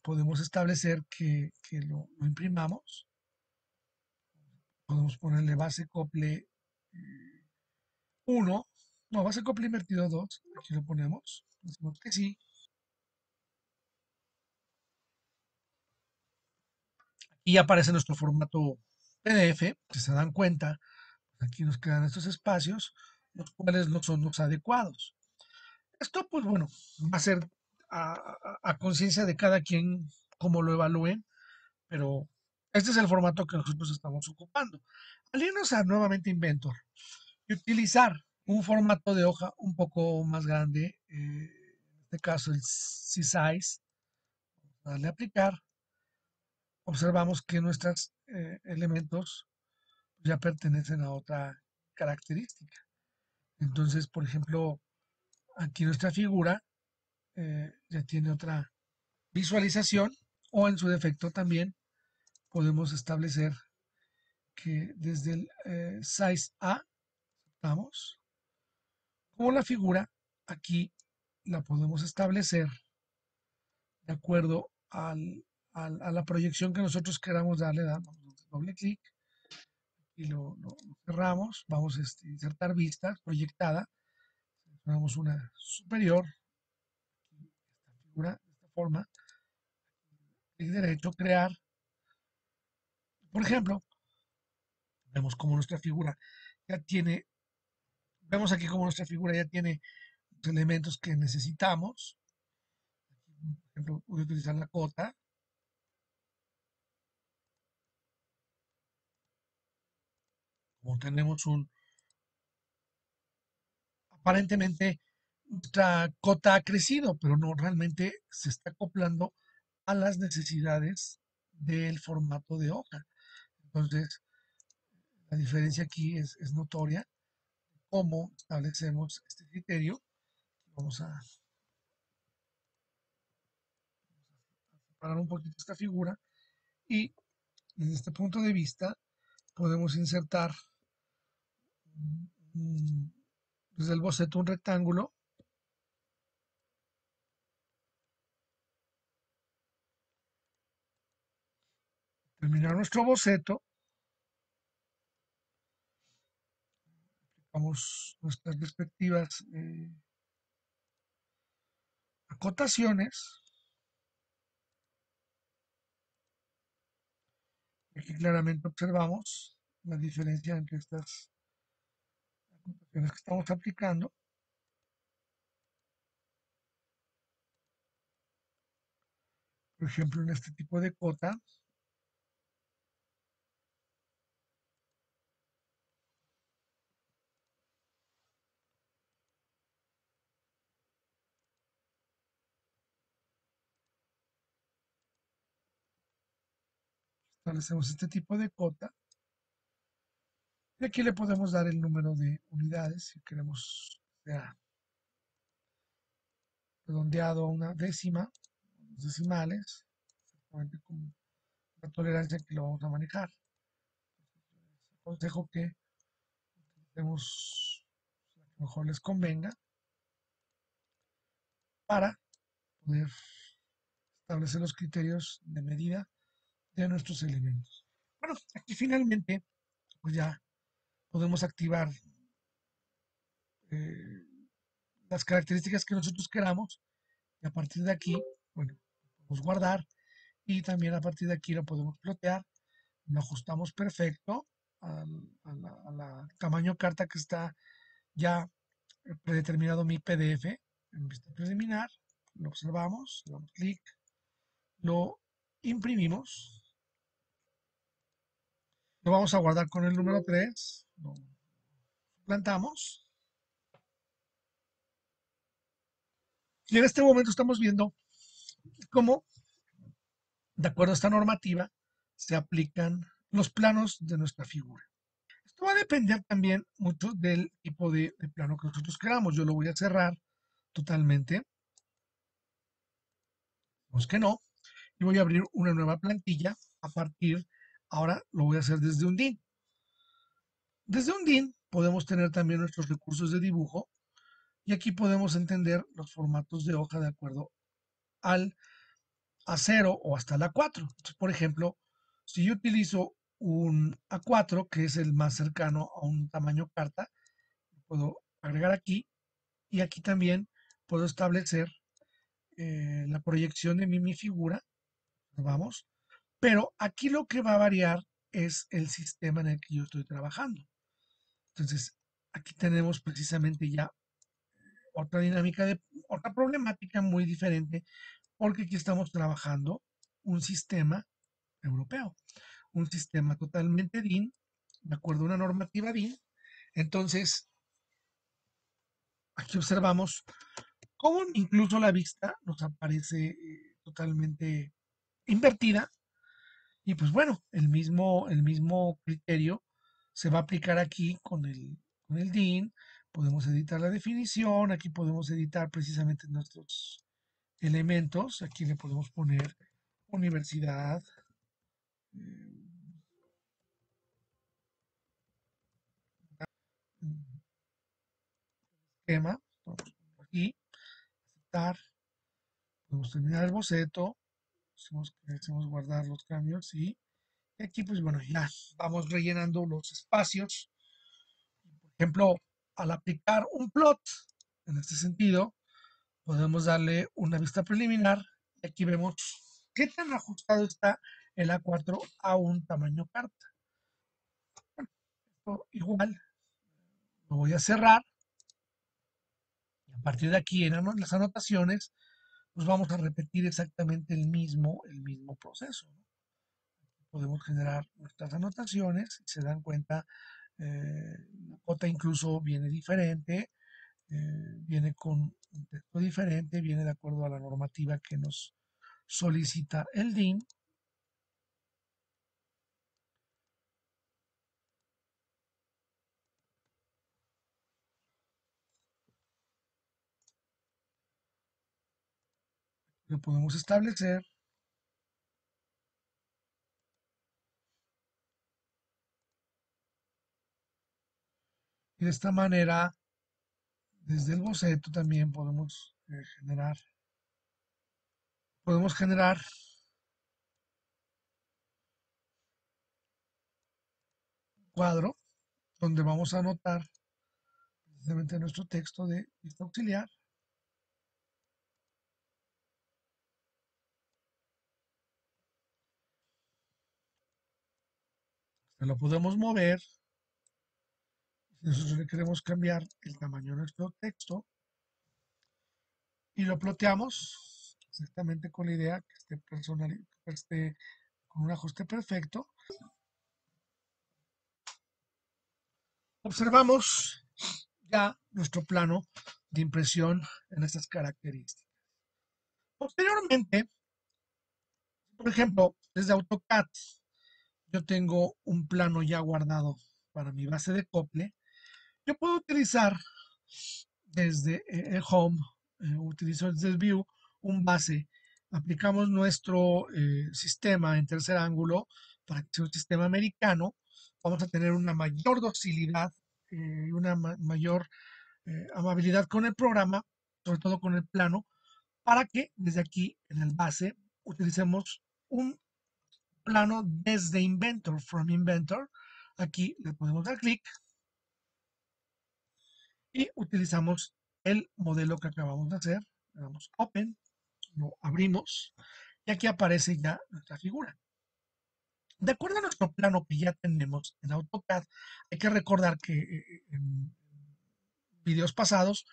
podemos establecer que lo imprimamos. Podemos ponerle base cople 1, no, base cople invertido 2. Aquí lo ponemos. Decimos que sí. Y aparece nuestro formato PDF. Si se dan cuenta, aquí nos quedan estos espacios, los cuales no son los adecuados. Esto, pues bueno, va a ser a conciencia de cada quien cómo lo evalúen, pero este es el formato que nosotros estamos ocupando. Al irnos a nuevamente Inventor y utilizar un formato de hoja un poco más grande, en este caso el C-Size, darle a aplicar, observamos que nuestros elementos ya pertenecen a otra característica. Entonces, por ejemplo, aquí nuestra figura ya tiene otra visualización o en su defecto también podemos establecer que desde el size A, vamos, como la figura aquí la podemos establecer de acuerdo a la proyección que nosotros queramos darle, damos doble clic y lo cerramos, vamos a insertar vista proyectada, seleccionamos una superior, esta figura de esta forma, clic derecho, crear, por ejemplo, vemos como nuestra figura ya tiene, vemos aquí como nuestra figura ya tiene los elementos que necesitamos, por ejemplo, voy a utilizar la cota, como tenemos un, aparentemente nuestra cota ha crecido, pero no realmente se está acoplando a las necesidades del formato de hoja. Entonces, la diferencia aquí es notoria. ¿Cómo establecemos este criterio? Vamos a separar un poquito esta figura y desde este punto de vista podemos insertar desde el boceto un rectángulo, terminar nuestro boceto, aplicamos nuestras respectivas acotaciones. Aquí claramente observamos la diferencia entre estas acotaciones que estamos aplicando. Por ejemplo, en este tipo de cota, establecemos este tipo de cota y aquí le podemos dar el número de unidades si queremos que sea redondeado a una décima, decimales, exactamente como la tolerancia que lo vamos a manejar. Aconsejo que utilicemos la que mejor les convenga para poder establecer los criterios de medida de nuestros elementos. Bueno, aquí finalmente pues ya podemos activar eh, las características que nosotros queramos y a partir de aquí, bueno, podemos guardar y también a partir de aquí lo podemos plotear, lo ajustamos perfecto al tamaño carta que está ya predeterminado mi PDF en vista preliminar, lo observamos, le damos clic, lo imprimimos, lo vamos a guardar con el número 3, lo plantamos y en este momento estamos viendo cómo, de acuerdo a esta normativa, se aplican los planos de nuestra figura. Esto va a depender también mucho del tipo de plano que nosotros queramos. Yo lo voy a cerrar totalmente, pues que no, y voy a abrir una nueva plantilla a partir, ahora lo voy a hacer desde un DIN. Desde un DIN podemos tener también nuestros recursos de dibujo y aquí podemos entender los formatos de hoja de acuerdo al A0 o hasta el A4. Entonces, por ejemplo, si yo utilizo un A4, que es el más cercano a un tamaño carta, puedo agregar aquí y aquí también puedo establecer la proyección de mi figura. Vamos, pero aquí lo que va a variar es el sistema en el que yo estoy trabajando. Entonces, aquí tenemos precisamente ya otra dinámica de otra problemática muy diferente, porque aquí estamos trabajando un sistema europeo, un sistema totalmente DIN, de acuerdo a una normativa DIN. Entonces, aquí observamos cómo incluso la vista nos aparece totalmente invertida. Y pues bueno, el mismo criterio se va a aplicar aquí con el DIN podemos editar la definición, aquí podemos editar precisamente nuestros elementos, aquí le podemos poner universidad, esquema, podemos ponerlo aquí, aceptar, podemos terminar el boceto, decimos guardar los cambios y aquí pues bueno, ya vamos rellenando los espacios. Por ejemplo, al aplicar un plot, en este sentido, podemos darle una vista preliminar y aquí vemos qué tan ajustado está el A4 a un tamaño carta. Esto igual lo voy a cerrar y a partir de aquí en las anotaciones pues vamos a repetir exactamente el mismo proceso, ¿no? Podemos generar nuestras anotaciones, si se dan cuenta, la cuota incluso viene diferente, viene con un texto diferente, viene de acuerdo a la normativa que nos solicita el DIN. Lo podemos establecer y de esta manera, desde el boceto también podemos generar un cuadro donde vamos a anotar precisamente nuestro texto de vista auxiliar. Se lo podemos mover. Si nosotros le queremos cambiar el tamaño de nuestro texto y lo ploteamos exactamente con la idea que esté que esté con un ajuste perfecto, observamos ya nuestro plano de impresión en estas características. Posteriormente, por ejemplo, desde AutoCAD, yo tengo un plano ya guardado para mi base de acople. Yo puedo utilizar desde el Home, utilizo desde el View un base. Aplicamos nuestro sistema en tercer ángulo para que sea un sistema americano. Vamos a tener una mayor docilidad y una mayor amabilidad con el programa, sobre todo con el plano, para que desde aquí en el base utilicemos un plano desde Inventor, from Inventor. Aquí le podemos dar clic y utilizamos el modelo que acabamos de hacer. Le damos Open, lo abrimos y aquí aparece ya nuestra figura. De acuerdo a nuestro plano que ya tenemos en AutoCAD, hay que recordar que en videos pasados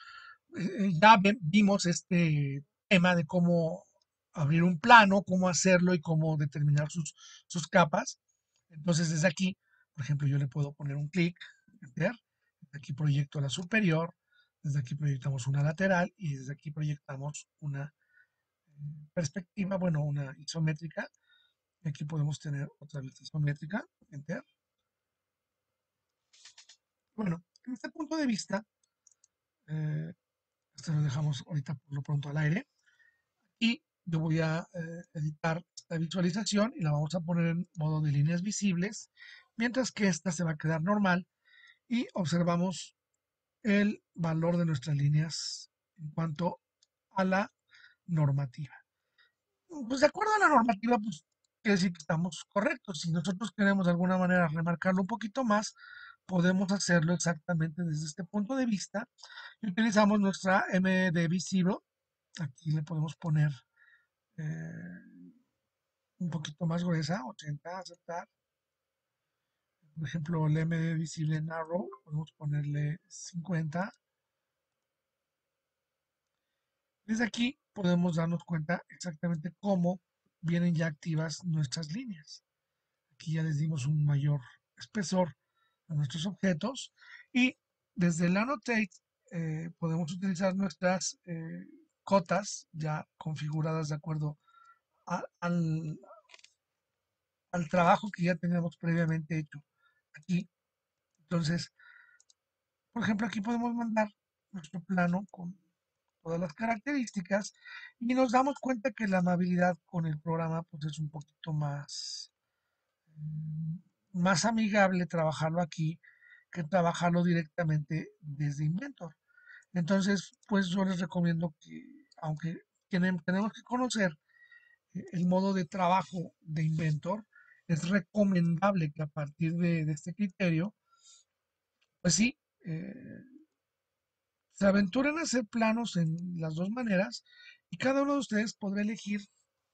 ya vimos este tema de cómo abrir un plano, cómo hacerlo y cómo determinar sus capas. Entonces, desde aquí, por ejemplo, yo le puedo poner un clic, enter, desde aquí proyecto la superior, desde aquí proyectamos una lateral y desde aquí proyectamos una perspectiva, bueno, una isométrica. Y aquí podemos tener otra vista isométrica, enter. Bueno, en este punto de vista, eh, esto lo dejamos ahorita por lo pronto al aire. Y yo voy a editar esta visualización y la vamos a poner en modo de líneas visibles, mientras que esta se va a quedar normal y observamos el valor de nuestras líneas en cuanto a la normativa. Pues de acuerdo a la normativa, pues quiere decir que estamos correctos. Si nosotros queremos de alguna manera remarcarlo un poquito más, podemos hacerlo exactamente desde este punto de vista y utilizamos nuestra MD Visible. Aquí le podemos poner eh, un poquito más gruesa, 80, aceptar. Por ejemplo, el MD visible narrow, podemos ponerle 50. Desde aquí podemos darnos cuenta exactamente cómo vienen ya activas nuestras líneas. Aquí ya les dimos un mayor espesor a nuestros objetos y desde el Annotate podemos utilizar nuestras cotas ya configuradas de acuerdo al, al trabajo que ya tenemos previamente hecho. Aquí, entonces, Por ejemplo, aquí podemos mandar nuestro plano con todas las características y nos damos cuenta que la amabilidad con el programa pues es un poquito mm, más amigable trabajarlo aquí que trabajarlo directamente desde Inventor. Entonces, pues yo les recomiendo que, aunque tenemos que conocer el modo de trabajo de Inventor, es recomendable que a partir de este criterio, pues sí, se aventuren a hacer planos en las dos maneras y cada uno de ustedes podrá elegir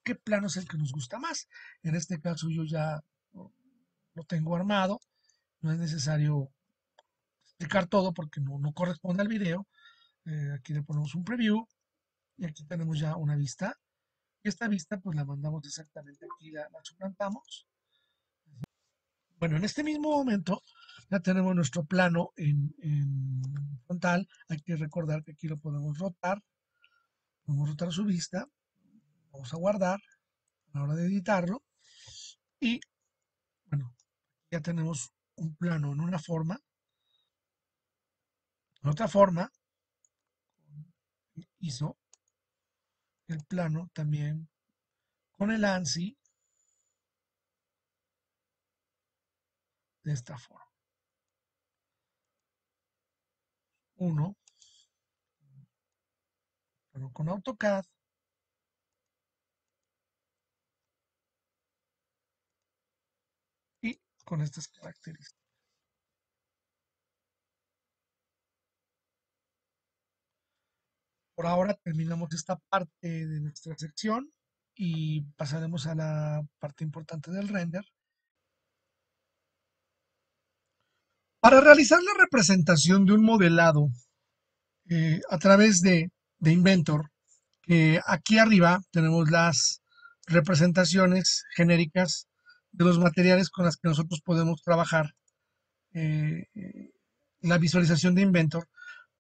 qué plano es el que nos gusta más. En este caso yo ya lo tengo armado, no es necesario explicar todo porque no corresponde al video. Aquí le ponemos un preview y aquí tenemos ya una vista. Y esta vista pues la mandamos exactamente aquí, la suplantamos. Bueno, en este mismo momento ya tenemos nuestro plano en frontal. Hay que recordar que aquí lo podemos rotar su vista. Vamos a guardar a la hora de editarlo. Y bueno, ya tenemos un plano en una forma. En otra forma, hizo el plano también con el ANSI de esta forma. Uno, pero con AutoCAD y con estas características. Por ahora terminamos esta parte de nuestra sección y pasaremos a la parte importante del render. Para realizar la representación de un modelado a través de Inventor, aquí arriba tenemos las representaciones genéricas de los materiales con las que nosotros podemos trabajar eh, eh, la visualización de Inventor,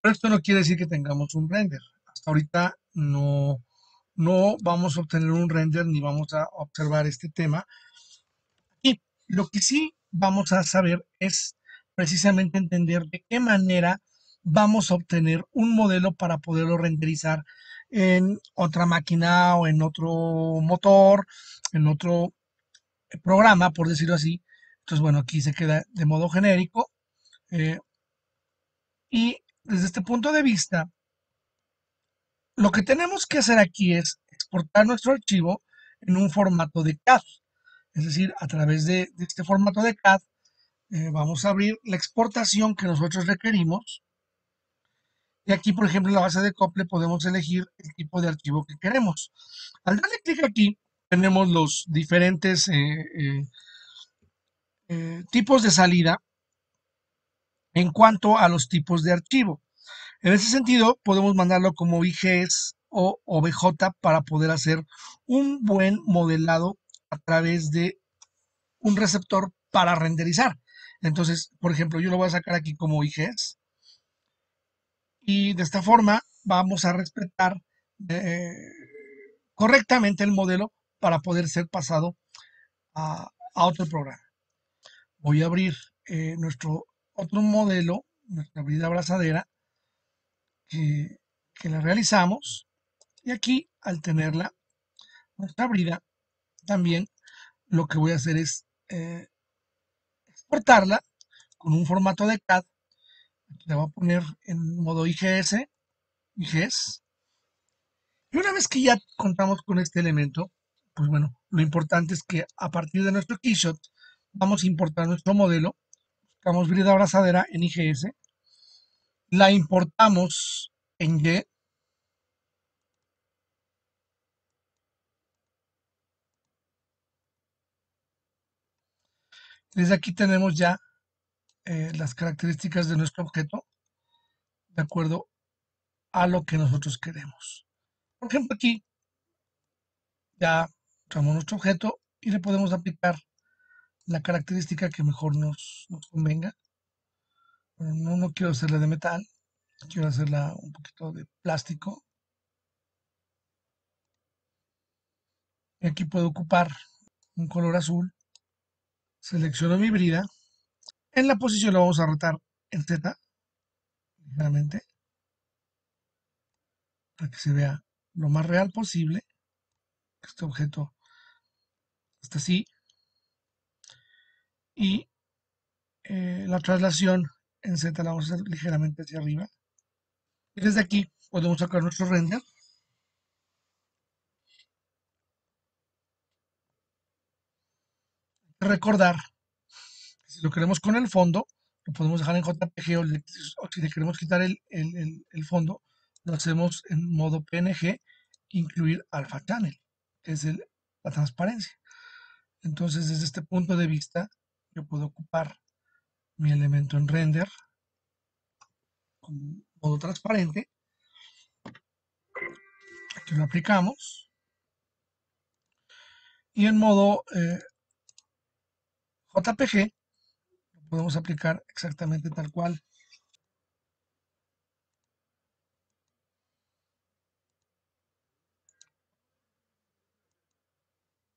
pero esto no quiere decir que tengamos un render. Hasta ahorita no vamos a obtener un render ni vamos a observar este tema. Y lo que sí vamos a saber es precisamente entender de qué manera vamos a obtener un modelo para poderlo renderizar en otra máquina o en otro motor, en otro programa, por decirlo así. Entonces, bueno, aquí se queda de modo genérico. eh, y desde este punto de vista, lo que tenemos que hacer aquí es exportar nuestro archivo en un formato de CAD. Es decir, a través de este formato de CAD, vamos a abrir la exportación que nosotros requerimos. Y aquí, por ejemplo, en la base de Cople podemos elegir el tipo de archivo que queremos. Al darle clic aquí, tenemos los diferentes tipos de salida en cuanto a los tipos de archivo. En ese sentido, podemos mandarlo como IGS o OBJ para poder hacer un buen modelado a través de un receptor para renderizar. Entonces, por ejemplo, yo lo voy a sacar aquí como IGS y de esta forma vamos a respetar eh, correctamente el modelo para poder ser pasado a otro programa. Voy a abrir nuestro otro modelo, nuestra brida abrazadera, que, que la realizamos. Y aquí, al tenerla, nuestra brida, también lo que voy a hacer es exportarla con un formato de CAD. Aquí la voy a poner en modo IGS. Y una vez que ya contamos con este elemento, pues bueno, lo importante es que a partir de nuestro keyshot vamos a importar nuestro modelo, buscamos brida abrazadera en IGS, la importamos en Y, desde aquí tenemos ya las características de nuestro objeto de acuerdo a lo que nosotros queremos. Por ejemplo, aquí ya usamos nuestro objeto y le podemos aplicar la característica que mejor nos convenga. Bueno, no quiero hacerla de metal, quiero hacerla un poquito de plástico. Y aquí puedo ocupar un color azul. Selecciono mi brida. En la posición lo vamos a rotar en Z. ligeramente para que se vea lo más real posible. Este objeto está así y la traslación en Z la vamos a hacer ligeramente hacia arriba. Y desde aquí podemos sacar nuestro render. Recordar que si lo queremos con el fondo, lo podemos dejar en JPG o si le queremos quitar el fondo, lo hacemos en modo PNG, incluir Alpha Channel, que es la transparencia. Entonces, desde este punto de vista, yo puedo ocupar mi elemento en render con modo transparente. Aquí lo aplicamos. Y en modo JPG lo podemos aplicar exactamente tal cual.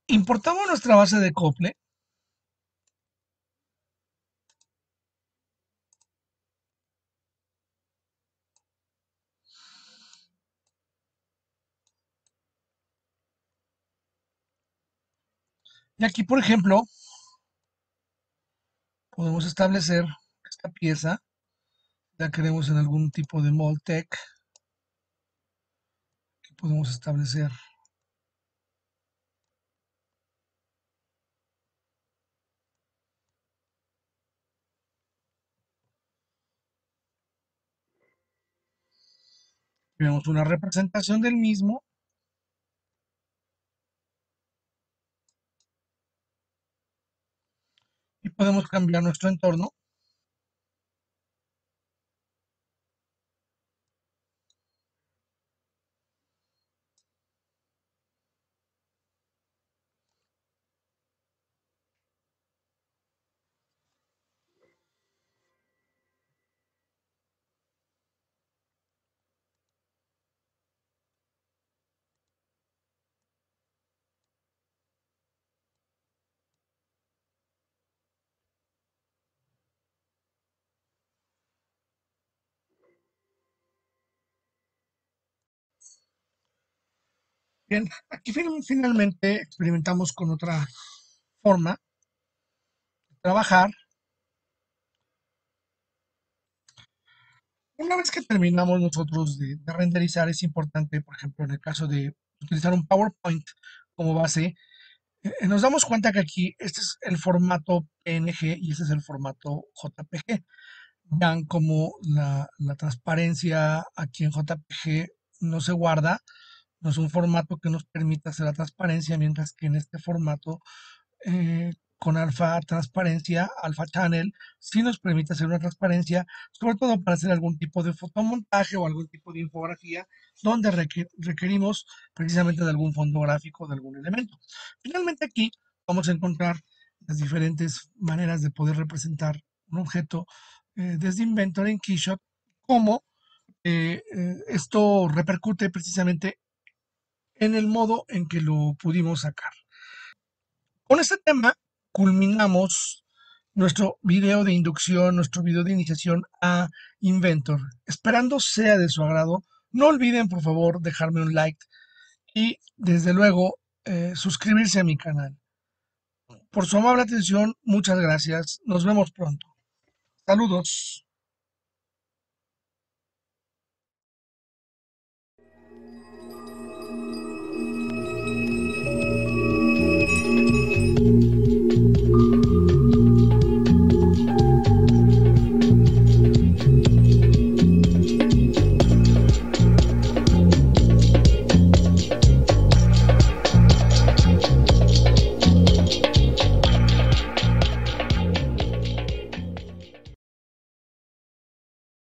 Importamos nuestra base de acople. Y aquí, por ejemplo, podemos establecer esta pieza. La queremos en algún tipo de Moltec que podemos establecer. Tenemos una representación del mismo y podemos cambiar nuestro entorno. Bien, aquí finalmente experimentamos con otra forma de trabajar. Una vez que terminamos nosotros de renderizar, es importante, por ejemplo, en el caso de utilizar un PowerPoint como base, nos damos cuenta que aquí este es el formato PNG y este es el formato JPG. Vean como la transparencia aquí en JPG no se guarda, no es un formato que nos permita hacer la transparencia, mientras que en este formato con alfa transparencia, alfa channel, sí nos permite hacer una transparencia, sobre todo para hacer algún tipo de fotomontaje o algún tipo de infografía donde requerimos precisamente de algún fondo gráfico de algún elemento. Finalmente aquí vamos a encontrar las diferentes maneras de poder representar un objeto desde Inventor en Keyshot, como esto repercute precisamente en el modo en que lo pudimos sacar. Con este tema culminamos nuestro video de inducción, nuestro video de iniciación a Inventor. Esperando sea de su agrado, no olviden por favor dejarme un like y desde luego suscribirse a mi canal. Por su amable atención, muchas gracias. Nos vemos pronto. Saludos.